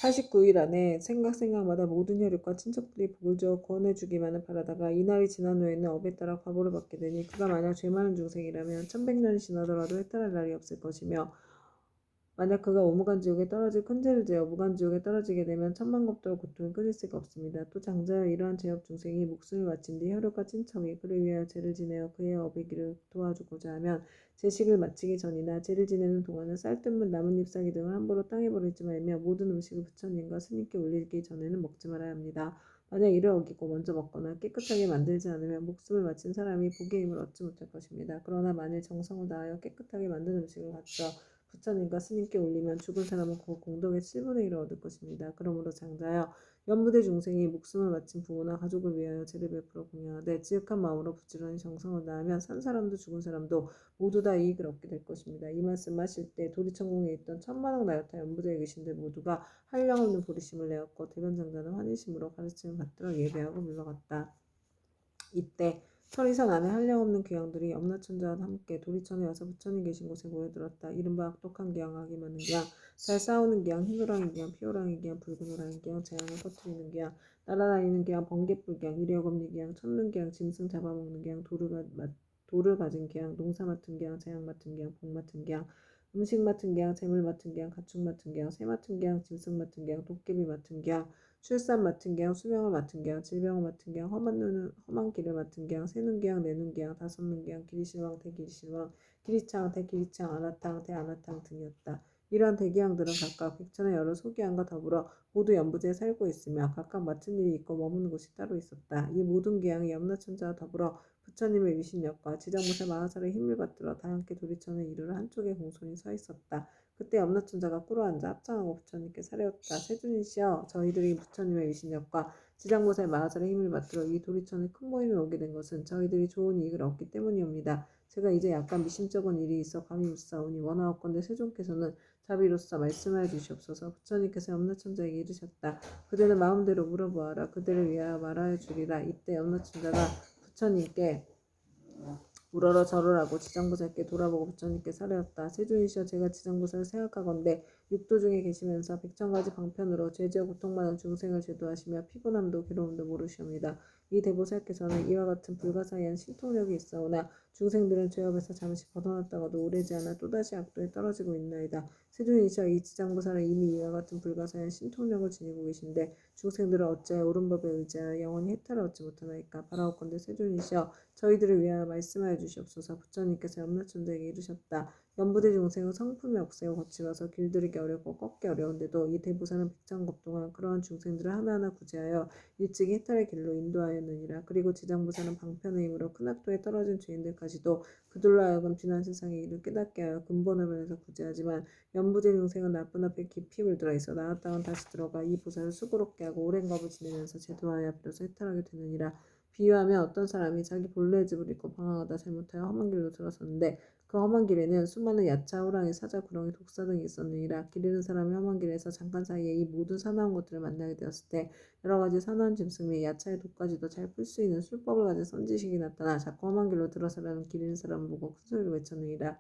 49일 안에 생각마다 모든 혈육과 친척들이 복을 주어 구원해주기만을 바라다가 이날이 지난 후에는 업에 따라 과보를 받게 되니 그가 만약 죄 많은 중생이라면 1100년이 지나더라도 해탈할 날이 없을 것이며 만약 그가 오무간지옥에 떨어질 큰 죄를 지어 무간지옥에 떨어지게 되면 천만겁도로 고통이 끊일 수가 없습니다. 또 장자여 이러한 죄업 중생이 목숨을 마친 뒤 혈육과 친척이 그를 위하여 죄를 지내어 그의 업의 길을 도와주고자 하면 제식을 마치기 전이나 죄를 지내는 동안은 쌀뜨물 나뭇잎 사기 등을 함부로 땅에 버리지 말며 모든 음식을 부처님과 스님께 올리기 전에는 먹지 말아야 합니다. 만약 이를 어기고 먼저 먹거나 깨끗하게 만들지 않으면 목숨을 마친 사람이 복의 힘을 얻지 못할 것입니다. 그러나 만일 정성을 다하여 깨끗하게 만든 음식을 갖춰 부처님과 스님께 올리면 죽은 사람은 그 공덕의 7분의 1을 얻을 것입니다. 그러므로 장자여 연부대 중생이 목숨을 마친 부모나 가족을 위하여 제를 베풀어 공양하되 지극한 마음으로 부지런히 정성을 다하면 산 사람도 죽은 사람도 모두 다 이익을 얻게 될 것입니다. 이 말씀 하실 때 도리천궁에 있던 천만억 나요타 연부대에 계신들 모두가 한량없는 보리심을 내었고 대변장자는 환희심으로 가르침을 받들어 예배하고 물러갔다. 이때 설의선 안에 한량없는 귀양들이 염라천자와 함께 도리천에 와서 부처님 계신 곳에 모여들었다. 이른바 악독한 귀양, 악이 많은 귀양, 잘 싸우는 귀양, 흰호랑이 귀양, 피호랑이 귀양, 붉은 호랑이 귀양, 재앙을 퍼뜨리는 귀양, 날아다니는 귀양, 번개불 귀양, 이리어검니 귀양, 천눈 귀양, 짐승 잡아먹는 귀양, 돌을 가진 귀양, 농사 맡은 귀양, 재앙 맡은 귀양, 복 맡은 귀양, 음식 맡은 귀양, 재물 맡은 귀양, 가축 맡은 귀양, 새 맡은 귀양, 짐승 맡은 귀양, 도깨비 맡은 귀양, 출산 맡은 기양, 수명을 맡은 기양, 질병을 맡은 기양, 험한 길을 맡은 기양, 세는 기양, 내는 기양, 다섯는 기양, 기리실왕, 대기리실왕, 기리창, 대기리창, 아나탕, 대아나탕 등이었다. 이러한 대기양들은 각각 백천의 여러 소기양과 더불어 모두 연부제에 살고 있으며 각각 맡은 일이 있고 머무는 곳이 따로 있었다. 이 모든 기양이 염라천자와 더불어 부처님의 위신력과 지장무사 마하살의 힘을 받들어 다 함께 도리천에 이르러 한쪽에 공손히 서 있었다. 그때 염라천자가 꿇어앉아 합장하고 부처님께 사례었다. 세준이시여 저희들이 부처님의 위신력과 지장보살 마하살의 힘을 받들어 이 도리천에 큰 모임에 오게 된 것은 저희들이 좋은 이익을 얻기 때문이옵니다. 제가 이제 약간 미심쩍은 일이 있어 감히 묻사오니 원하옵건대 세존께서는 자비로서 말씀하여 주시옵소서. 부처님께서 염라천자에게 이르셨다. 그대는 마음대로 물어보아라. 그대를 위하여 말하여 주리라. 이때 염라천자가 부처님께 우러러 절을 하고 지장보살께 돌아보고 부처님께 사례었다. 세존이시여 제가 지장보살을 생각하건대 육도 중에 계시면서 백천가지 방편으로 죄지어 고통받는 중생을 제도하시며 피곤함도 괴로움도 모르시옵니다. 이 대보살께서는 이와 같은 불가사의한 신통력이 있사오나 중생들은 죄업에서 잠시 벗어났다가도 오래지 않아 또다시 악도에 떨어지고 있나이다. 세존이시여 이 지장보살은 이미 이와 같은 불가사의한 신통력을 지니고 계신데 중생들은 어찌하여 옳은 법에 의지하여 영원히 해탈을 얻지 못하나이까. 바라옵건대 세존이시여 저희들을 위하여 말씀하여 주시옵소서. 부처님께서 염라천자에게 이르셨다. 연부대 중생은 성품이 억세고 거칠어서 길들이기 어렵고 꺾기 어려운데도 이 대보살은 백천겁 동안 그러한 중생들을 하나하나 구제하여 일찍이 해탈의 길로 인도하였느니라. 그리고 지장보살은 방편의 힘으로 큰 악도에 떨어진 죄인들까지도 그들로 하여금 지난 세상의 일을 깨닫게 하여 근본을 변해서 구제하지만 연부대 중생은 나쁜 앞에 깊이 물들어 있어 나았다간 다시 들어가 이 보살을 수고롭게 하고 오랜 겁을 지내면서 제도하여 비로소 해탈하게 되느니라. 비유하면 어떤 사람이 자기 본래의 집을 잃고 방황하다 잘못하여 험한 길로 들어섰는데 그 험한 길에는 수많은 야차, 호랑이, 사자, 구렁이, 독사 등이 있었느니라. 길 잃은 사람이 험한 길에서 잠깐 사이에 이 모든 사나운 것들을 만나게 되었을 때 여러 가지 사나운 짐승 및 야차의 독까지도 잘 풀 수 있는 술법을 가진 선지식이 나타나 자꾸 험한 길로 들어서려는 길 잃은 사람을 보고 큰 소리로 외쳤느니라.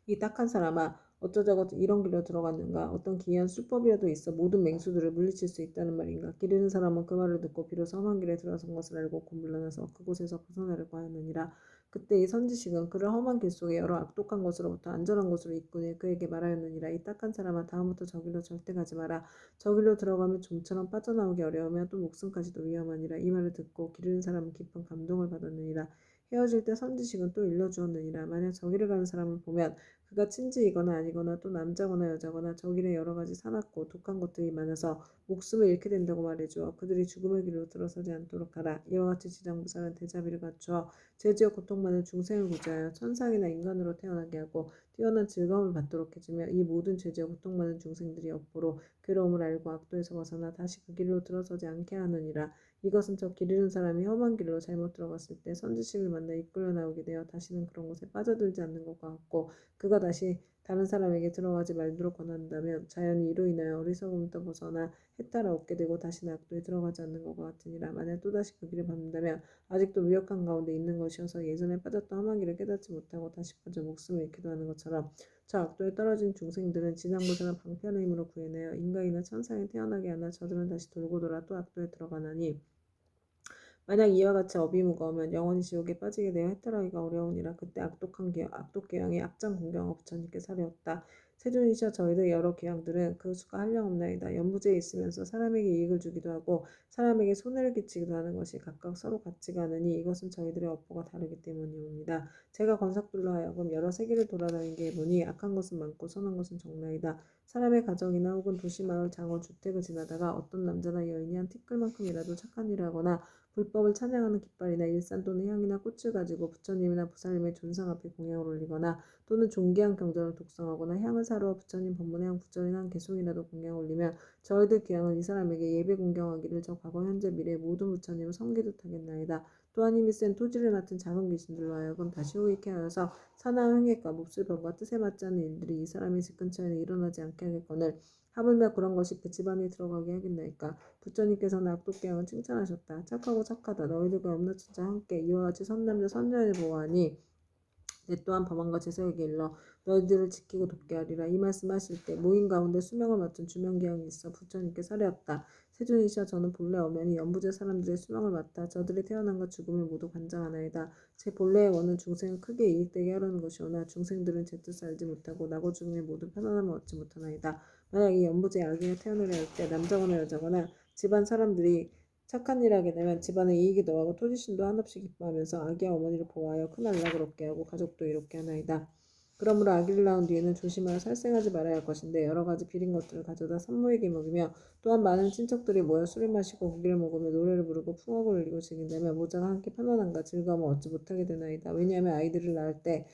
이 딱한 사람아 어쩌자고 이런 길로 들어갔는가. 어떤 기이한 수법이라도 있어 모든 맹수들을 물리칠 수 있다는 말인가. 길 잃은 사람은 그 말을 듣고 비로소 험한 길에 들어선 것을 알고 곧 물러나서 그곳에서 벗어나려고 하느니라. 그때 이 선지식은 그를 험한 길 속에 여러 악독한 것으로부터 안전한 곳으로 이끄니 그에게 말하였느니라. 이 딱한 사람아 다음부터 저 길로 절대 가지 마라. 저 길로 들어가면 좀처럼 빠져나오기 어려우며 또 목숨까지도 위험하니라. 이 말을 듣고 길 잃은 사람은 깊은 감동을 받았느니라. 헤어질 때 선지식은 또 일러주었느니라. 만약 저 길을 가는 사람을 보면 그가 친지이거나 아니거나 또 남자거나 여자거나 저 길에 여러 가지 사납고 독한 것들이 많아서 목숨을 잃게 된다고 말해주어 그들이 죽음의 길로 들어서지 않도록 하라. 이와 같이 지장보살은 대자비를 갖추어 죄지어 고통받는 중생을 구제하여 천상이나 인간으로 태어나게 하고 뛰어난 즐거움을 받도록 해주며 이 모든 죄지어 고통받는 중생들이 업보로 괴로움을 알고 악도에서 벗어나 다시 그 길로 들어서지 않게 하느니라. 이것은 저 길 잃은 사람이 험한 길로 잘못 들어갔을 때 선지식을 만나 이끌려 나오게 되어 다시는 그런 곳에 빠져들지 않는 것과 같고 그가 다시 다른 사람에게 들어가지 말도록 권한다면 자연히 이로 인하여 어리석음부터 벗어나 해탈을 얻게 되고 다시는 악도에 들어가지 않는 것과 같으니라. 만약 또다시 그 길을 밟는다면 아직도 무역한 가운데 있는 것이어서 예전에 빠졌던 험한 길을 깨닫지 못하고 다시 빠져 목숨을 잃기도 하는 것처럼 저 악도에 떨어진 중생들은 지장보살은 방편의 힘으로 구해내어 인간이나 천상에 태어나게 하나 저들은 다시 돌고 돌아 또 악도에 들어가나니 만약 이와 같이 업이 무거우면 영원히 지옥에 빠지게 되어 해탈하기가 어려우니라. 그때 악독 계양이 악장 공경하고 부처님께 사려었다. 세존이시여 저희들 여러 계양들은 그 수가 한량없나이다. 연부제에 있으면서 사람에게 이익을 주기도 하고 사람에게 손해를 끼치기도 하는 것이 각각 서로 같지가 않으니 이것은 저희들의 업보가 다르기 때문이옵니다. 제가 건삭들로 하여금 여러 세계를 돌아다니게 해보니 악한 것은 많고 선한 것은 적나이다. 사람의 가정이나 혹은 도시 마을 장원 주택을 지나다가 어떤 남자나 여인이 한 티끌만큼이라도 착한 일을 하거나 불법을 찬양하는 깃발이나 일산 또는 향이나 꽃을 가지고 부처님이나 부살님의 존상 앞에 공양을 올리거나 또는 존귀한 경전을 독성하거나 향을 사러 부처님 법문의 한 구절이나 한 개송이라도 공양을 올리면 저희들 귀양은 이 사람에게 예배 공경하기를 저 과거 현재 미래 모든 부처님을 섬기듯 하겠나이다. 또한 힘이 센 토지를 맡은 작은 귀신들로 하여금 다시 호익해 하여서 사나운 행액과 몹쓸 병과 뜻에 맞지 않는 일들이 이 사람의 집 근처에는 일어나지 않게 하겠거늘 하물며 그런 것이 그 집안에 들어가게 하겠나이까. 부처님께서는 악독계양을 칭찬하셨다. 착하고 착하다. 너희들과 염라천자 함께 이와 같이 선남자 선녀를 보아하니 내 또한 법안과 제사에게 일러 너희들을 지키고 돕게 하리라. 이 말씀하실 때 모인 가운데 수명을 맡은 주명계양이 있어 부처님께 사려었다. 세존이시여 저는 본래 엄연히 연부제 사람들의 수명을 맡아 저들의 태어남과 죽음을 모두 관장하나이다. 제 본래의 원은 중생을 크게 이익되게 하려는 것이오나 중생들은 제 뜻을 알지 못하고 나고 죽음의 모든 편안함을 얻지 못하나이다. 만약 이 연부제 아기가 태어나려 할 때 남자거나 여자거나 집안 사람들이 착한 일을 하게 되면 집안에 이익이 더하고 토지신도 한없이 기뻐하면서 아기와 어머니를 보호하여 큰 안락을 얻게 하고 가족도 이롭게 하나이다. 그러므로 아기를 낳은 뒤에는 조심하여 살생하지 말아야 할 것인데 여러 가지 비린 것들을 가져다 산모에게 먹이며 또한 많은 친척들이 모여 술을 마시고 고기를 먹으며 노래를 부르고 풍악을 울리고 즐긴다면 모자가 함께 편안함과 즐거움을 얻지 못하게 되나이다. 왜냐하면 아이들을 낳을 때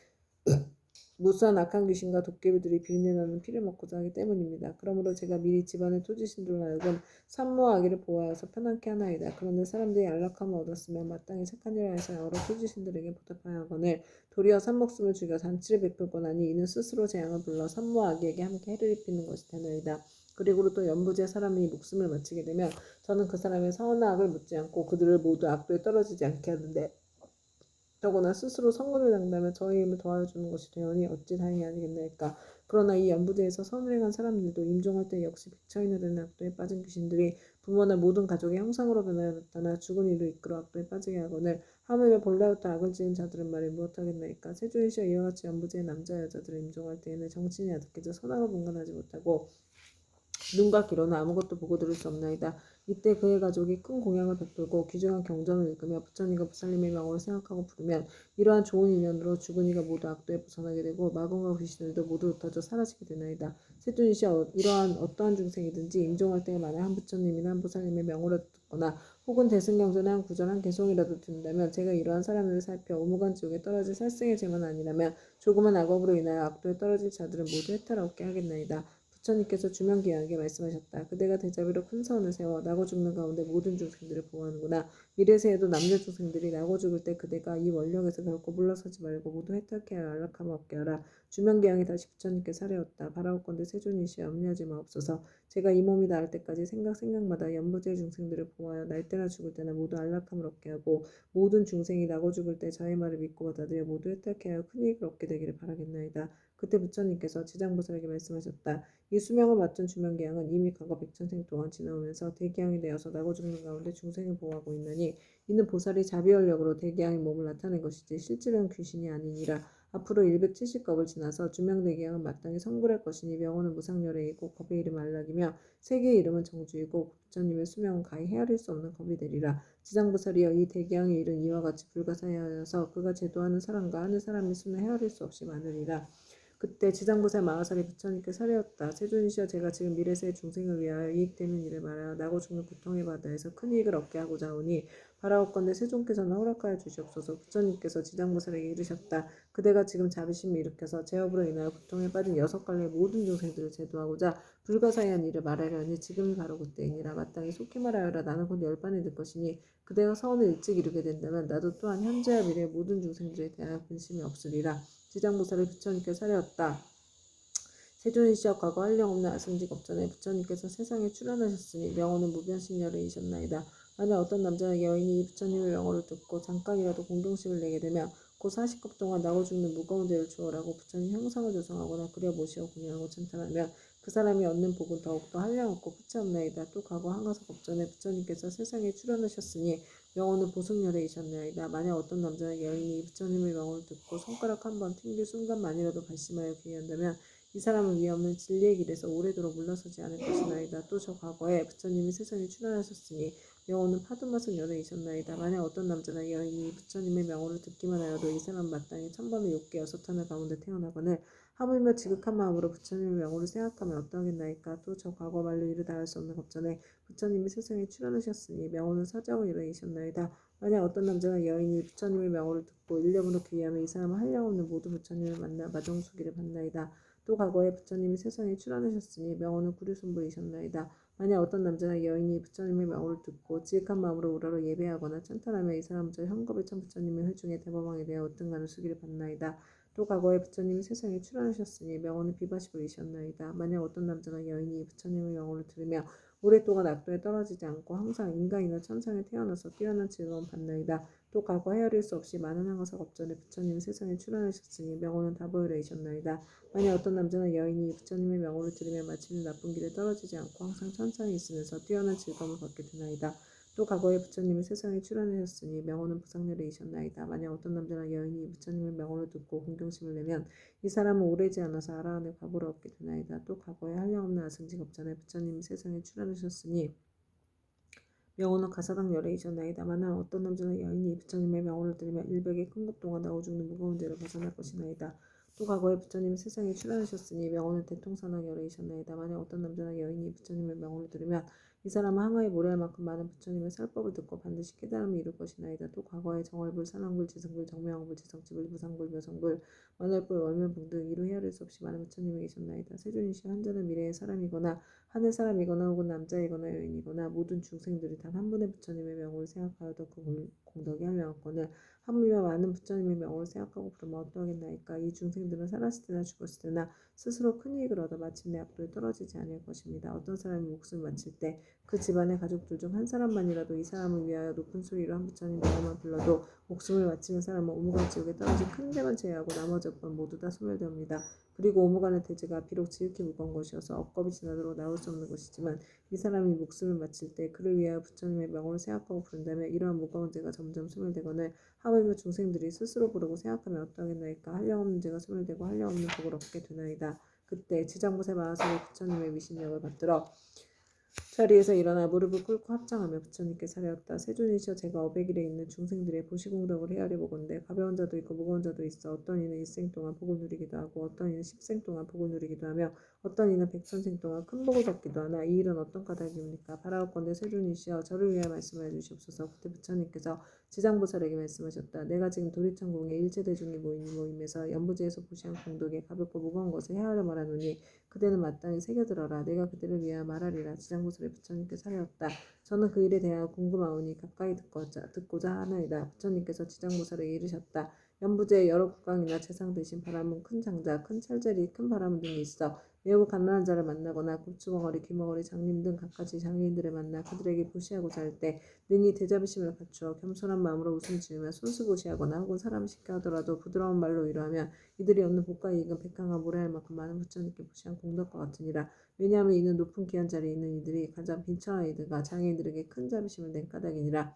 무수한 악한 귀신과 도깨비들이 비린내나는 피를 먹고자 하기 때문입니다. 그러므로 제가 미리 집안의 토지신들로 하여금 산모와 아기를 보호하여서 편안케 하나이다. 그런데 사람들이 안락함을 얻었으면 마땅히 착한 일을 해서 여러 토지신들에게 보답하여 하거늘 도리어 산목숨을 죽여 잔치를 베풀곤 하니 이는 스스로 재앙을 불러 산모와 아기에게 함께 해를 입히는 것이 되나이다. 그리고 또 연부제 사람이 목숨을 마치게 되면 저는 그 사람의 선한 악을 묻지 않고 그들을 모두 악도에 떨어지지 않게 하는데 더구나 스스로 선고를 당다면 저의 힘을 더하여 주는 것이 되오니 어찌 다행이 아니겠나이까. 그러나 이 연부대에서 선을 행한 사람들도 임종할 때 역시 백차이나 되는 악도에 빠진 귀신들이 부모나 모든 가족의 형상으로 변하여 나타나 죽은 이를 이끌어 악도에 빠지게 하거늘 하물며 본래부터 악을 지은 자들은 말이 무엇하겠나이까. 세존이시여 이와 같이 연부제의 남자 여자들을 임종할 때에는 정신이 아득해져 선악을 분간하지 못하고 눈과 귀로는 아무것도 보고 들을 수 없나이다. 이때 그의 가족이 큰 공양을 베풀고 귀중한 경전을 읽으며 부처님과 부살님의 명을 생각하고 부르면 이러한 좋은 인연으로 죽은 이가 모두 악도에 벗어나게 되고 마검과 귀신들도 모두 흩어져 사라지게 되나이다. 세존이시여 이러한 어떠한 중생이든지 임종할 때에 만약 한 부처님이나 한 부살님의 명으로 듣거나 혹은 대승경전의 한 구절 한 개송이라도 듣는다면 제가 이러한 사람들을 살펴 오무간 지옥에 떨어질 살생의 죄만 아니라면 조그만 악업으로 인하여 악도에 떨어질 자들은 모두 해탈 얻게 하겠나이다. 부처님께서 주명기양에게 말씀하셨다. 그대가 대자비로 큰 서원을 세워 나고 죽는 가운데 모든 중생들을 보호하는구나. 미래세에도 남녀 중생들이 나고 죽을 때 그대가 이 원력에서 결코 물러서지 말고 모두 해탈케 하여 안락함을 얻게 하라. 주명기양이 다시 부처님께 사려왔다. 바라옵건대 세존이시여 염려하지 마옵소서. 제가 이 몸이 나을 때까지 생각마다 연부제 중생들을 보호하여 날 때나 죽을 때나 모두 안락함을 얻게 하고 모든 중생이 나고 죽을 때 저의 말을 믿고 받아들여 모두 해탈케 하여 큰 이익을 얻게 되기를 바라겠나이다. 그때 부처님께서 지장보살에게 말씀하셨다. 이 수명을 맡은 주명계양은 이미 과거 백천생 동안 지나오면서 대기양이 되어서 나고 죽는 가운데 중생을 보호하고 있나니 이는 보살이 자비원력으로 대기양의 몸을 나타낸 것이지 실제로는 귀신이 아니니라. 앞으로 170겁을 지나서 주명대기양은 마땅히 성불할 것이니 명호는 무상열애이고 겁의 이름 안락이며 세계의 이름은 정주이고 부처님의 수명은 가히 헤아릴 수 없는 겁이 되리라. 지장보살이여 이 대기양의 일은 이와 같이 불가사의하여서 그가 제도하는 사람과 하는 사람의 수는 헤아릴 수 없이 많으리라. 그때 지장보살 마하살이 부처님께 사려었다. 세존이시여 제가 지금 미래세의 중생을 위하여 이익되는 일을 말하여 나고 죽는 고통의 바다에서 큰 이익을 얻게 하고자 하오니 바라옵건대 세존께서는 허락하여 주시옵소서. 부처님께서 지장보살에게 이르셨다. 그대가 지금 자비심을 일으켜서 제업으로 인하여 고통에 빠진 6갈래의 모든 중생들을 제도하고자 불가사의한 일을 말하려니 지금이 바로 그때이니라. 마땅히 속히 말하여라. 나는 곧 열반이 될 것이니 그대가 서원을 일찍 이루게 된다면 나도 또한 현재와 미래의 모든 중생들에 대하여 근심이 없으리라. 지장보살이 부처님께 사려왔다. 세존이시여 과거 한량없는 아승직업전에 부처님께서 세상에 출현하셨으니 명호는 무변신열애이셨나이다. 만약 어떤 남자나 여인이 이 부처님의 명호를 듣고 잠깐이라도 공경심을 내게 되면 곧 40겁 동안 나고 죽는 무거운 죄를 주어라고 부처님 형상을 조성하거나 그려 모시어 공양하고 찬탄하면 그 사람이 얻는 복은 더욱더 한량없고 끝이 없나이다. 또 과거 한가석 업전에 부처님께서 세상에 출현하셨으니 명호는 보승열애이셨나이다. 만약 어떤 남자나 여인이 부처님의 명호를 듣고 손가락 한 번 튕길 순간만이라도 발심하여 귀의한다면 이 사람은 위 없는 진리의 길에서 오래도록 물러서지 않을 것이나이다. 또 저 과거에 부처님이 세상에 출현하셨으니 명호는 파두맛은 열애이셨나이다. 만약 어떤 남자나 여인이 부처님의 명호를 듣기만 하여도 이 사람 마땅히 천번의 욕계 여섯하늘 가운데 태어나거늘 하물며 지극한 마음으로 부처님의 명호를 생각하면 어떠하겠나이까. 또 저 과거 말로 이르다 할 수 없는 겁전에 부처님이 세상에 출현하셨으니 명호는 사자고 열애이셨나이다. 만약 어떤 남자나 여인이 부처님의 명호를 듣고 일념으로 귀의하면 이 사람은 한량없는 모든 부처님을 만나 마정수기를 받나이다. 또 과거에 부처님이 세상에 출현하셨으니 명호는 구류손불이셨나이다. 만약 어떤 남자나 여인이 부처님의 명호를 듣고 지극한 마음으로 우러러 예배하거나 찬탄하며 이 사람은 저 현겁의 참 부처님의 회중에 대범하게 되어 어떤가는 수기를 받나이다. 또 과거에 부처님이 세상에 출현하셨으니 명호는 비바시불이셨나이다. 만약 어떤 남자나 여인이 부처님의 명호를 들으며 오랫동안 악도에 떨어지지 않고 항상 인간이나 천상에 태어나서 뛰어난 즐거움 받나이다. 또 과거 헤아릴 수 없이 많은 항아석 업전에 부처님이 세상에 출현하셨으니 명호는 다보이레이셨나이다. 만약 어떤 남자나 여인이 부처님의 명호를 들으며 마침내 나쁜 길에 떨어지지 않고 항상 천상에 있으면서 뛰어난 즐거움을 받게 되나이다. 또 과거에 부처님이 세상에 출현하셨으니 명호는 부상렬이이셨나이다. 만약 어떤 남자나 여인이 부처님의 명호를 듣고 공경심을 내면 이 사람은 오래지 않아서 아라한의 과보를 얻게 되나이다. 또 과거에 한량없는 아승직업전에 부처님이 세상에 출현하셨으니 명호는 가사당 열애이셨나이다. 만약 어떤 남자나 여인이 부처님의 명호를 들으며 일백의 큰 겁 동안 나오 죽는 무거운 죄를 벗어날 것이나이다. 또 과거에 부처님이 세상에 출현하셨으니 명호는 대통사당 열애이셨나이다. 만약 어떤 남자나 여인이 부처님의 명호를 들으면 이 사람은 항아에 모래할 만큼 많은 부처님의 설법을 듣고 반드시 깨달음을 이룰 것이나이다. 또 과거에 정월불, 산왕불, 지성불, 정명왕불, 지성지불, 무상불, 묘성불, 원월불, 월면불 등 이루 헤아릴 수 없이 많은 부처님이 계셨나이다. 세존이시여 한자는 미래의 사람이거나 하늘 사람이거나 혹은 남자이거나 여인이거나 모든 중생들이 단 한 분의 부처님의 명호를 생각하여도 그 공덕이 한량없거늘 하물며 많은 부처님의 명호를 생각하고 그러면 어떠하겠나이까. 이 중생들은 살았을 때나 죽었을 때나 스스로 큰 이익을 얻어 마침내 악도에 떨어지지 않을 것입니다. 어떤 사람이 목숨을 마칠 때 그 집안의 가족들 중 한 사람만이라도 이 사람을 위하여 높은 소리로 한 부처님 명호만 불러도 목숨을 마치는 사람은 오무간 지옥에 떨어진 큰 죄만 제외하고 나머지 업은 모두 다 소멸되옵니다. 그리고 오무간의 대죄가 비록 지극히 무거운 것이어서 억겁이 지나도록 나올 수 없는 것이지만 이 사람이 목숨을 마칠 때 그를 위하여 부처님의 명호를 생각하고 부른다면 이러한 무거운 죄가 점점 소멸되거늘 하물며 중생들이 스스로 부르고 생각하면 어떠하겠나이까. 한량없는 죄가 소멸되고 한량없는 복을 얻게 되나이다. 그때 지장보살 마하사를 부처님의 위신력을 받들어 자리에서 일어나 무릎을 꿇고 합장하며 부처님께 사려었다. 세존이시여 제가 어백일에 있는 중생들의 보시공덕을 헤아려 보건대 가벼운 자도 있고 무거운 자도 있어 어떤 이는 일생 동안 복을 누리기도 하고 어떤 이는 십생 동안 복을 누리기도 하며 어떤 이는 백천생 동안 큰 복을 받기도 하나 이 일은 어떤 까닭이옵니까? 바라옵건대 세존이시여 저를 위하여 말씀하여 주시옵소서. 그때 부처님께서 지장보살에게 말씀하셨다. 내가 지금 도리천궁에 일체대중이 모인 이 모임에서 연부지에서 보시한 공덕에 가볍고 무거운 것을 헤아려 말하노니 그대는 마땅히 새겨들어라. 내가 그대를 위하여 말하리라. 지장보살의 부처님께 사려었다. 저는 그 일에 대하여 궁금하오니 가까이 듣고자 하나이다. 부처님께서 지장보살에게 이르셨다. 연부제에 여러 국강이나 재상 대신 바람은 큰 장자, 큰 찰자리, 큰 바람 등이 있어 매우 가난한 자를 만나거나 곱추벙어리, 귀머거리, 장님 등 갖가지 장애인들을 만나 그들에게 보시하고자 할 때 능히 대자비심을 갖추어 겸손한 마음으로 웃음 지으며 손수보시하거나 혹은 사람을 시켜 하더라도 부드러운 말로 위로하면 이들이 얻는 복과 이익은 백항과 모래할 만큼 많은 부처님께 보시한 공덕과 같으니라. 왜냐하면 이는 높은 귀한 자리에 있는 이들이 가장 빈천한 이들과 장애인들에게 큰 자비심을 낸 까닭이니라.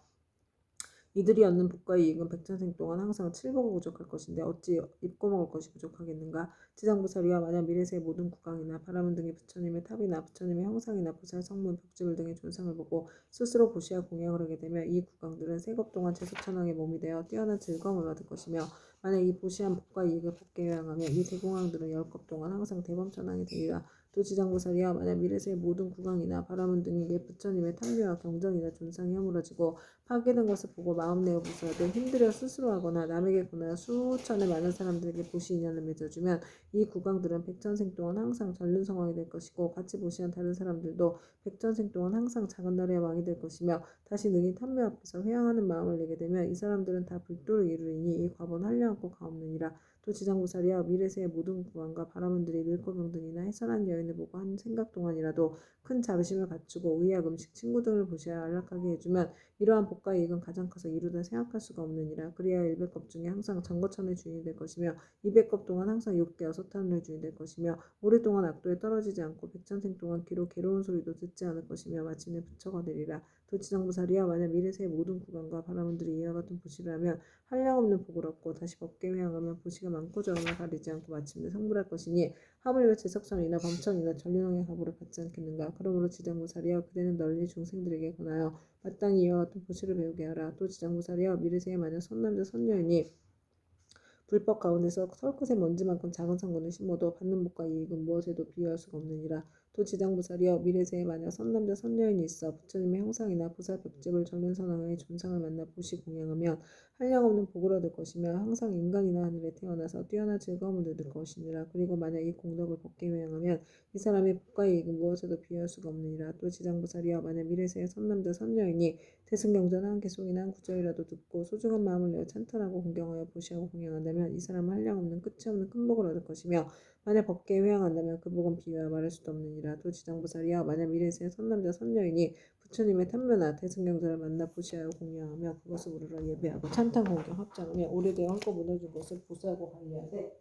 이들이 얻는 복과 이익은 백천생 동안 항상 칠복을 부족할 것인데 어찌 입고 먹을 것이 부족하겠는가. 지상보살이와 만약 미래세의 모든 국왕이나 바라문 등의 부처님의 탑이나 부처님의 형상이나 보살 성문 벽지물 등의 존상을 보고 스스로 보시와 공양을 하게 되면 이 국왕들은 세겁 동안 제석천왕의 몸이 되어 뛰어난 즐거움을 받을 것이며 만약 이 보시한 복과 이익을 받게 요양하면 이 대공왕들은 열겁 동안 항상 대범천왕이 되리라. 또 지장보살이여 만약 미래세의 모든 국왕이나 바라문 등에게 부처님의 탐묘와 경전이나 존상이 허물어지고 파괴된 것을 보고 마음 내어 부수하되 힘들여 스스로 하거나 남에게 권하여 수천의 많은 사람들에게 보시 인연을 맺어주면 이 국왕들은 백천생 동안 항상 전륜성왕이 될 것이고 같이 보시한 다른 사람들도 백천생 동안 항상 작은 나라의 왕이 될 것이며 다시 능히 탐묘 앞에서 회양하는 마음을 내게 되면 이 사람들은 다 불도를 이루리니 이 과보는 한량없고 가없느니라. 또 지장부살이여 미래세의 모든 구원과 바라문들이 늙고 병든이나 해산한 여인을 보고 한 생각 동안이라도 큰 자부심을 갖추고 의학 음식 친구 등을 보셔야 안락하게 해주면 이러한 복과 이익은 가장 커서 이루다 생각할 수가 없느니라. 그리하여 100겁 중에 항상 정거천의 주인이 될 것이며 200겁 동안 항상 욕대 6탄의 주인이 될 것이며 오랫동안 악도에 떨어지지 않고 백천생 동안 귀로 괴로운 소리도 듣지 않을 것이며 마침내 부처가 되리라. 또 지장부살이여 만약 미래세의 모든 구간과 바라문들이 이와 같은 보시를 하면 한량없는 복을 얻고 다시 법계 회항하면 보시가 많고 적음을 가리지 않고 마침내 성불할 것이니 하물며 제석천이나 범천이나 전륜왕의 가보를 받지 않겠는가. 그러므로 지장부살이여 그대는 널리 중생들에게 권하여 마땅히 이와 같은 보시를 배우게 하라. 또 지장부살이여 미래세에 만약 선남자 선여인이 불법 가운데서 털끝의 먼지만큼 작은 성분을 심어도 받는 복과 이익은 무엇에도 비유할 수가 없느니라. 또 지장부살이여 미래세에 만약 선남자 선여인이 있어 부처님의 형상이나 부살 벽집을 전륜선왕의 존상을 만나 보시 공양하면 한량없는 복을 얻을 것이며 항상 인간이나 하늘에 태어나서 뛰어난 즐거움을 누릴 것이니라. 그리고 만약 이 공덕을 법계 회양하면 이 사람의 복과 이익은 무엇에도 비유할 수가 없느니라. 또 지장부살이여 만약 미래세의 선남자 선여인이 대승경전 한 개송이나 한 구절이라도 듣고 소중한 마음을 내어 찬탄하고 공경하여 보시하고 공양한다면 이 사람은 한량없는 끝이 없는 큰 복을 얻을 것이며 만약 법계에 회항한다면 그 복은 비유하여 말할 수도 없느니라. 또 지장부살이여 만약 미래세의 선남자 선여인이 부처님의 탐묘나 대승경전을 만나 보시하여 공양하며 그것을 우러러 예배하고 찬탄 공경 합장하며 오래되어 헐고 무너진 것을 보수하고 관리하되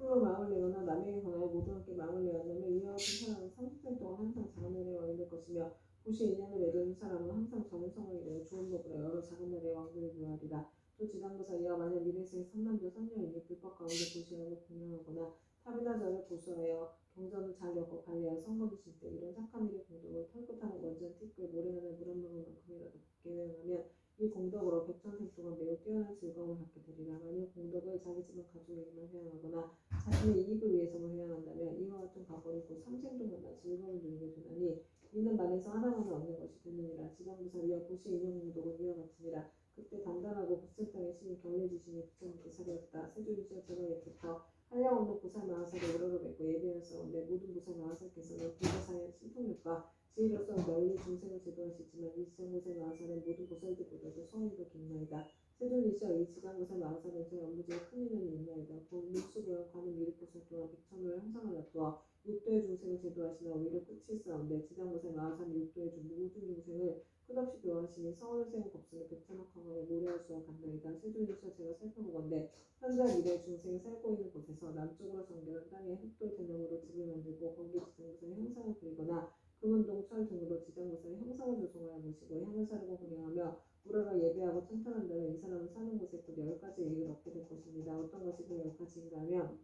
홀로 마음을 내거나 남에게 권하여 모두 함께 마음을 내었다면 이와 같은 사람은 30년 동안 항상 작은 나라의 왕이 될 것이며 도시 인연을 맺은 사람은 항상 적은 성을 이루어 좋은 복으로 여러 작은 나라의 왕들을 부하리라. 또 지장부살이여 만약 미래세의 선남자 선녀인이 불법 가운데 보시하고 공양하거나 탑이나 절을 보수하여 경전을 잘 여고 관리하여 성거 드실 때 이런 착한 일의 공덕을 털끝하는 먼지한 티끌 모래하는 물한 모금만큼이라도 복게 회응하면 이 공덕으로 백천생 동안 매우 뛰어난 즐거움을 갖게 되리라. 만일 공덕을 자기 집안 가족에게만 회양하거나 자신의 이익을 위해서만 회양한다면 이와 같은 과거를 곧 삼생 동안만 즐거움을 누리게 되나니 이는 만에서 하나만을 얻는 것이 되느니라. 지방부살이여 보시 인용 공덕은 이와 같으니라. 그때 단단하고 굳은 땅에 심히 경례지심이 부처님께 사되었다. 세조이시여 제가 예부터 한량없는 보살 마하사를 우러러 뵙고 예배하였사온데 모든 보살 마하사께서는 불가사의 신통력과 지혜로서 널리 중생을 제도하시지만 이 지장보살 마하사는 모든 보살들보다도 성이 더 깊나이다. 세존이시여 이 지장보살 마하사는 제 업무지에 큰 인연이 있나이다. 곧 물수고요 관음 미륵보살 또한 백천호의 형상을 놔두어 육도의 중생을 제도하시나 오히려 끝이 있사온데 지장보살 마하사는 육도의 모든 중생을 끝없이 교화하시니 성을 세운 법수는 백천억하고에 모래할 수와 같나이다. 세존이시여 제가 살펴보건대 현재 미래 중생이 살고 있는 곳에서 남쪽으로 전개한 땅에 흑돌 대나무로 집을 만들고 거기에 지장보살의 형상을 그리거나 금은동 철 등으로 지장보살의 형상을 조성하여 모시고 향을 사르고 공양하며 우러러 예배하고 찬탄한다면 이 사람은 사는 곳에 곧 10가지 이익을 얻게 될 것입니다. 어떤 것이 그 10가지인가 하면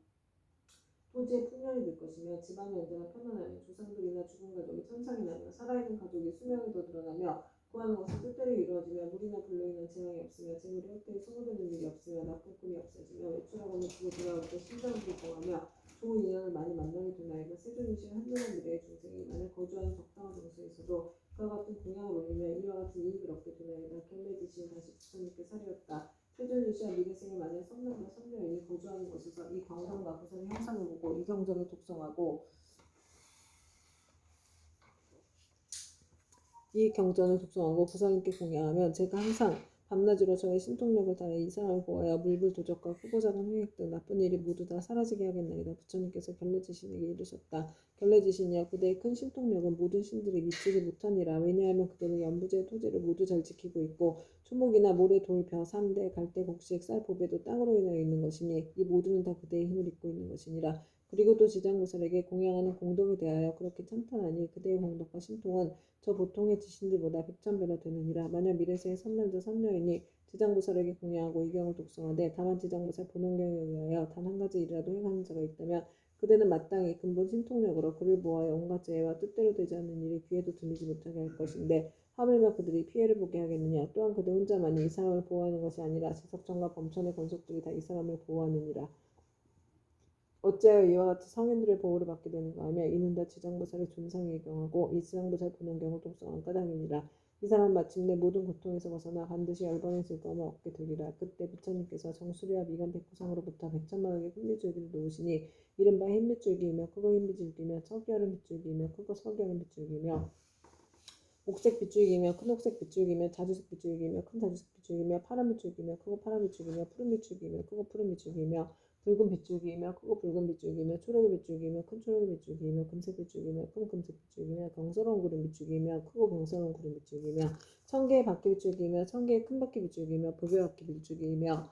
토지의 풍년이 될 것이며 집안이 언제나 편안하며 조상들이나 죽은 가족이 천상이 나며 살아있는 가족이 수명이 더 늘어나며 구하는 것이 뜻대로 이루어지며 물이나 불로 인한 재앙이 없으며 재물이 헛되이 소모되는 일이 없으며 나쁜 꿈이 없어지며 외출하고는 집에 돌아올 때 심장을 불평하며 좋은 인연을 많이 만나게 되나이다. 세존이시여 한동안 미래의 중생이 만약 거주하는 적당한 장소에서도 그와 같은 공양을 올리며 이와 같은 이익을 얻게 되나이다. 경례지시는 다시 부처님께 사리었다. 세존이시여 미래생에 만약 경상과 부산의 형상을 보고 이 경전을 독송하고 부사님께 공양하면 제가 항상 밤낮으로 저의 신통력을 다해 이 사람을 보아야 물불 도적과 크고 작은 huy액 등 나쁜 일이 모두 다 사라지게 하겠나이다. 부처님께서 결례지신에게 이르셨다. 결례지신이여 그대의 큰 신통력은 모든 신들이 미치지 못하니라. 왜냐하면 그대는 연부제의 토지를 모두 잘 지키고 있고 초목이나 모래, 돌, 벼, 삼대, 갈대, 곡식, 쌀, 보배도 땅으로 인하여 있는 것이니 이 모두는 다 그대의 힘을 입고 있는 것이니라. 그리고 또 지장보살에게 공양하는 공덕에 대하여 그렇게 찬탄하니 그대의 공덕과 신통은 저 보통의 지신들보다 백천배나 되느니라. 만약 미래세의 선남자 선녀이니 지장보살에게 공양하고 이 경을 독송하되 다만 지장보살 본원경에 의하여 단 한 가지 일이라도 행하는 자가 있다면 그대는 마땅히 근본 신통력으로 그를 보아여 온갖 죄와 뜻대로 되지 않는 일이 귀에도 들리지 못하게 할 것인데 하물며 그들이 피해를 보게 하겠느냐. 또한 그대 혼자만이 이 사람을 보호하는 것이 아니라 지석천과 범천의 권속들이 다 이 사람을 보호하느니라. 어찌하여 이와 같이 성인들의 보호를 받게 되는가 하며 이는 다 지장보살의 존상에 경하고 이 지장보살 보는 경우 독성한 까닭이니라. 이 사람은 마침내 모든 고통에서 벗어나 반드시 열반의 즐거움을 얻게 되리라. 그때 부처님께서 정수리와 미간 백구상으로부터 백천만억의 흰빛줄기를 놓으시니 이른바 흰빛줄기이며 크고 흰빛줄기이며 서기열은 빗줄기이며 크고 서기열은 빗줄기이며 옥색 빗줄기이며 큰 옥색 빗줄기이며 자주색 빗줄기이며 큰 자주색 빗줄기이며 파란 빗줄기이며 크고 파란 빗줄기이며 푸른 빗줄기이며 크고 푸른 빗줄기이며 붉은 빗줄기이며 크고 붉은 빗줄기이며 초록의 빗줄기이며 큰 초록의 빗줄기이며 금색 빗줄기이며 큰 금색 빗줄기이며 경스러운 구름 빗줄기이며 크고 경스러운 구름 빗줄기이며 천개의 바퀴 빗줄기이며 천개의 큰 바퀴 빗줄기이며 보배 바퀴 빗줄기이며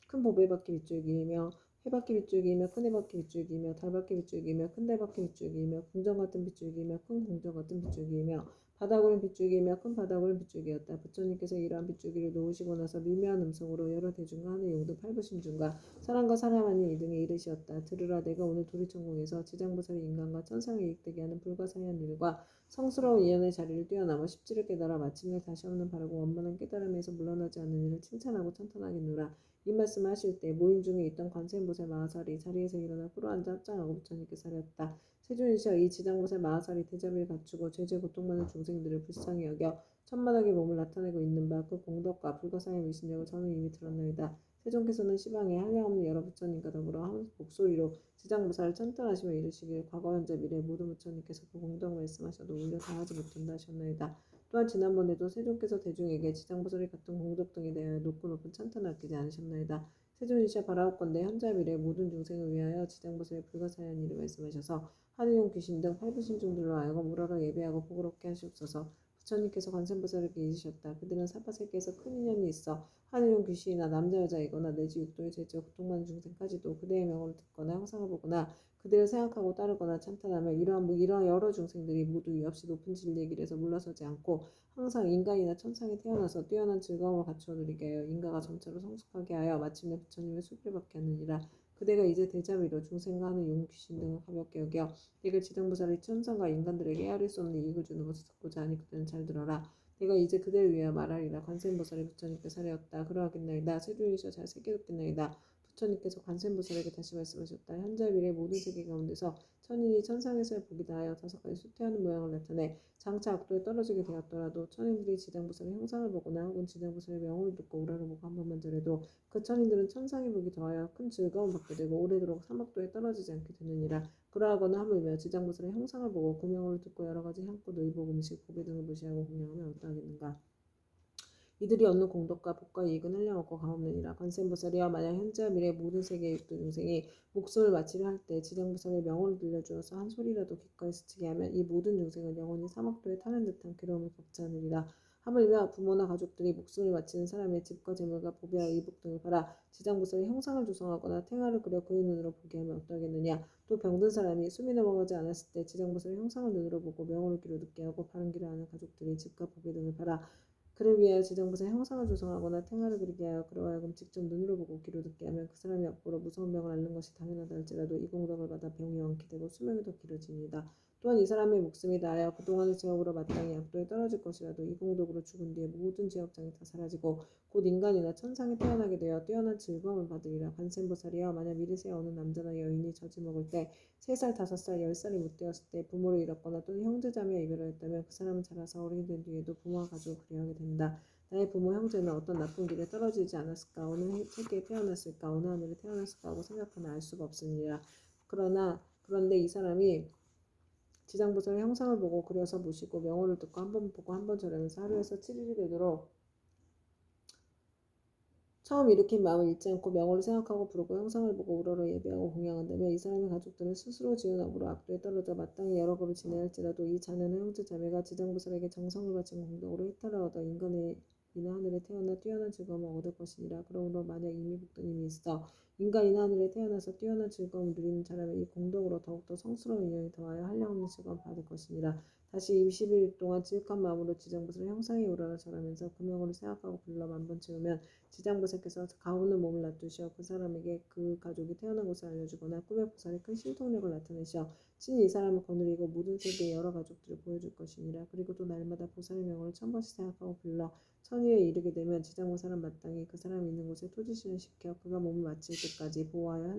큰 보배 바퀴 빗줄기이며 해바퀴 빗줄기이며 큰 해바퀴 빗줄기이며 달바퀴 빗줄기이며 큰 달바퀴 빗줄기이며 궁정 같은 빗줄기이며 큰 궁정 같은 빗줄기이며 바다구름 빗줄기이며 큰 바다구름 빗줄기였다. 부처님께서 이러한 빗줄기를 놓으시고 나서 미묘한 음성으로 여러 대중과 하늘 용도 팔부심 중과 사람과 사람 아닌 이등에 이르시었다. 들으라 내가 오늘 도리천공에서 지장보살이 인간과 천상에 이익되게 하는 불가사의한 일과 성스러운 이연의 자리를 뛰어넘어 십지를 깨달아 마침내 다시 없는 바라고 원만한 깨달음에서 물러나지 않는 일을 칭찬하고 찬탄하겠노라. 이 말씀을 하실 때 모임 중에 있던 관세음보살 마하살이 자리에서 일어나 꿇어앉아 합장하고 부처님께 사렸다. 세존이시여 이 지장보살 마하살이 대자비를 갖추고 죄죄 고통받는 중생들을 불쌍히 여겨 천만하게 몸을 나타내고 있는 바 그 공덕과 불가사의 미신력을 저는 이미 들었나이다. 세존께서는 시방에 한량없는 여러 부처님과 더불어 한 목소리로 지장보살을 찬탄하시며 이르시길 과거 현재 미래 모든 부처님께서 그 공덕을 말씀하셔도 오히려 다하지 못한다 하셨나이다. 또한 지난번에도 세존께서 대중에게 지장보살이 같은 공덕 등에 대하여 높은 찬탄을 아끼지 않으셨나이다. 세존이시여 바라옵건대 현자 미래 모든 중생을 위하여 지장보살의 불가사의한 일을 말씀하셔서 하늘용 귀신 등 팔부신중들로 하여금 우러러 예배하고 복을 얻게 하시옵소서. 부처님께서 관세음보살에게 이르셨다. 그들은 사파세계에서 큰 인연이 있어 하늘용 귀신이나 남자 여자이거나 내지 육도의 죄지와 고통받는 중생까지도 그대의 명을 듣거나 형상을 보거나 그들을 생각하고 따르거나 찬탄하며 이러한 여러 중생들이 모두 이없이 높은 진리의 길에서 물러서지 않고 항상 인간이나 천상에 태어나서 뛰어난 즐거움을 갖추어 누리게 하여 인가가 점차로 성숙하게 하여 마침내 부처님의 수필을 받게 하느니라. 그대가 이제 대자비로 중생과 하는 용 귀신 등을 가볍게 여겨 내가 지장보살이 천상과 인간들에게 헤아릴 수 없는 이익을 주는 것을 듣고자 하니 그대는 잘 들어라. 내가 이제 그대를 위하여 말하리라. 관세음보살이 부처님께 사려었다. 그러하겠나이다. 세존이시여 잘 새겨듣겠나이다. 부처님께서 관세음보살에게 다시 말씀하셨다. 현재 미래 모든 세계 가운데서 천인이 천상에서의 복이 다하여 다섯 가지 수태하는 모양을 나타내 장차 악도에 떨어지게 되었더라도 천인들이 지장보살의 형상을 보거나 혹은 지장보살의 명호를 듣고 우러러보고 한 번만 저래도 그 천인들은 천상의 복이 더하여 큰 즐거움을 받게 되고 오래도록 사막도에 떨어지지 않게 되느니라. 그러하거나 하물며 지장보살의 형상을 보고 그 명호를 듣고 여러 가지 향꽃, 의복, 음식, 보배 등을 무시하고 공양하면 어떠하겠는가. 이들이 얻는 공덕과 복과 이익은 한량없고 가없느니라. 관세음보살이여 만약 현재와 미래 모든 세계의 육도 중생이 목숨을 마치려 할 때 지장보살의 명호를 들려주어서 한 소리라도 기꺼이 스치게 하면 이 모든 중생은 영원히 사막도에 타는 듯한 괴로움을 겪지 않으리라. 하물며 부모나 가족들이 목숨을 마치는 사람의 집과 재물과 보배와 의복 등을 팔아 지장보살의 형상을 조성하거나 탱화를 그려 그의 눈으로 보게 하면 어떠하겠느냐. 또 병든 사람이 숨이 넘어가지 않았을 때 지장보살의 형상을 눈으로 보고 명호를 귀로 듣게 하고 바른 길을 아는 가족들이 집과 보배 등을 팔아 그를 위하여 지정부사 형상을 조성하거나 탱화를 그리게 하여 그로 하여금 직접 눈으로 보고 귀로 듣게 하면 그 사람이 앞으로 무서운 병을 앓는 것이 당연하다 할지라도 이 공덕을 받아 병이 완쾌 되고 수명이 더 길어지니이다. 또한 이 사람의 목숨이 다하여 그동안의 죄업으로 마땅히 악도에 떨어질 것이라도 이 공덕으로 죽은 뒤에 모든 죄업장이 다 사라지고 곧 인간이나 천상에 태어나게 되어 뛰어난 즐거움을 받으리라. 관세음보살이여 만약 미래세의 어느 남자나 여인이 젖이 먹을 때 3살, 5살, 10살이 못 되었을 때 부모를 잃었거나 또는 형제자매와 이별하였다면 그 사람은 자라서 어른이 된 뒤에도 부모와 가족을 그리하게 된다. 나의 부모 형제는 어떤 나쁜 길에 떨어지지 않았을까? 어느 세계에 태어났을까? 어느 하늘에 태어났을까? 하고 생각하면 알 수가 없으니라. 그런데 이 사람이 지장보살의 형상을 보고 그려서 모시고 명호를 듣고 한 번 보고 한 번 절하면서 하루에서 7일이 되도록 처음 일으킨 마음을 잊지 않고 명호를 생각하고 부르고 형상을 보고 우러러 예배하고 공양한다면 이 사람의 가족들은 스스로 지은 업으로 악도에 떨어져 마땅히 여러 법을 지내야 할지라도 이 자녀는 형제 자매가 지장보살에게 정성을 바친 공덕으로 혜택을 얻어 인간의 이나 하늘에 태어나 뛰어난 즐거움을 얻을 것이니라. 그러므로 만약 이미 복된 힘이 있어 인간이나 하늘에 태어나서 뛰어난 즐거움을 누리는 사람은 이 공덕으로 더욱더 성스러운 인연이 더하여 한량없는 즐거움을 받을 것이니라. 다시 20일 동안 지극한 마음으로 지장보살의 형상에 우러러 절하면서 그 명호를 생각하고 불러 만번 채우면 지장보살께서 가오는 몸을 놔두시어 그 사람에게 그 가족이 태어난 곳을 알려주거나 꿈의 보살이 큰 신통력을 나타내시어 친히 이 사람을 거느리고 모든 세계의 여러 가족들을 보여줄 것이니라. 그리고 또 날마다 보살의 명호를 1000번씩 생각하고 불러 천일에 이르게 되면 지장보살은 마땅히 그 사람이 있는 곳에 토지신을 시켜 그가 몸을 마칠 때까지 보호하여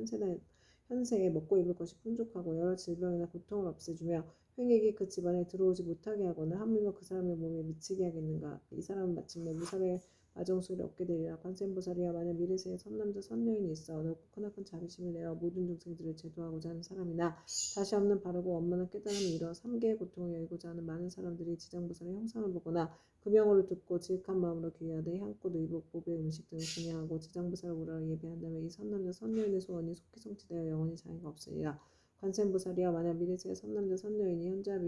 현세에 먹고 입을 것이 풍족하고 여러 질병이나 고통을 없애주며 횡액이 그 집안에 들어오지 못하게 하거나 하물며 그 사람의 몸에 미치게 하겠는가. 이 사람은 마침내 무살의 아정수를 얻게 되리라. 관세음보살이여 만약 미래세에 선남자 선여인이 있어 넓고 크나큰 자비심을 내어 모든 중생들을 제도하고자 하는 사람이나 다시 없는 바르고 원만한 깨달음을 이뤄 삼계의 고통을 열고자 하는 많은 사람들이 지장보살의 형상을 보거나 그 명호를 듣고 지극한 마음으로 귀하되 향꽃 의복 보배 음식 등을 공양하고 지장보살을 우러러 예배한다면 이 선남자 선여인의 소원이 속히 성취되어 영원히 장애가 없으리라. 관세음보살이여 만약 미래세에 선남자 선여인이 현자